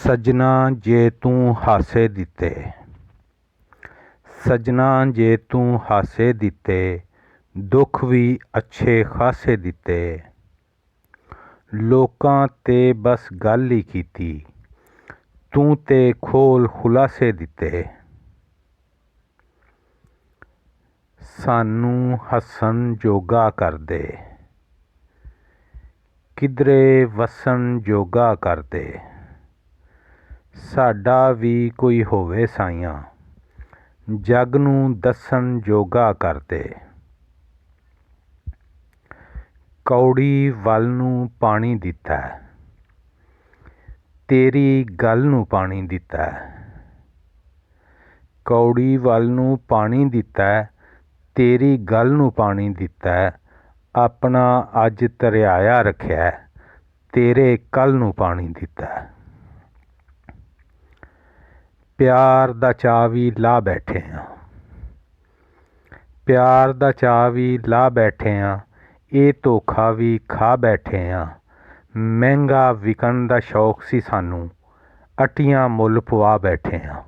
ਸੱਜਣਾ ਜੇ ਤੂੰ ਹਾਸੇ ਦਿੱਤੇ, ਸੱਜਣਾ ਜੇ ਤੂੰ ਹਾਸੇ ਦਿੱਤੇ, ਦੁੱਖ ਵੀ ਅੱਛੇ ਖਾਸੇ ਦਿੱਤੇ। ਲੋਕਾਂ ਤੇ ਬਸ ਗੱਲ ਹੀ ਕੀਤੀ, ਤੂੰ ਤੇ ਖੋਲ ਖੁਲਾਸੇ ਦਿੱਤੇ। ਸਾਨੂੰ ਹੱਸਣ ਜੋਗਾ ਕਰਦੇ, ਕਿਧਰੇ ਵਸਣ ਜੋਗਾ ਕਰਦੇ। ਸਾਡਾ ਵੀ ਕੋਈ ਹੋਵੇ ਸਾਈਆਂ, ਜਗ ਨੂੰ ਦੱਸਣ ਜੋਗਾ ਕਰਦੇ। ਕੌੜੀ ਵੱਲ ਨੂੰ ਪਾਣੀ ਦਿੱਤਾ, ਤੇਰੀ ਗੱਲ ਨੂੰ ਪਾਣੀ ਦਿੱਤਾ। ਕੌੜੀ ਵੱਲ ਨੂੰ ਪਾਣੀ ਦਿੱਤਾ, ਤੇਰੀ ਗੱਲ ਨੂੰ ਪਾਣੀ ਦਿੱਤਾ। ਆਪਣਾ ਅੱਜ ਤਰਿਆਇਆ ਰੱਖਿਆ, ਤੇਰੇ ਕੱਲ੍ਹ ਨੂੰ ਪਾਣੀ ਦਿੱਤਾ। ਪਿਆਰ ਦਾ ਚਾਅ ਵੀ ਲਾ ਬੈਠੇ ਹਾਂ, ਪਿਆਰ ਦਾ ਚਾਅ ਵੀ ਲਾ ਬੈਠੇ ਹਾਂ। ਇਹ ਧੋਖਾ ਵੀ ਖਾ ਬੈਠੇ ਹਾਂ। ਮਹਿੰਗਾ ਵਿਕਣ ਦਾ ਸ਼ੌਕ ਸੀ ਸਾਨੂੰ, ਅਟੀਆਂ ਮੁੱਲ ਪਵਾ ਬੈਠੇ ਹਾਂ।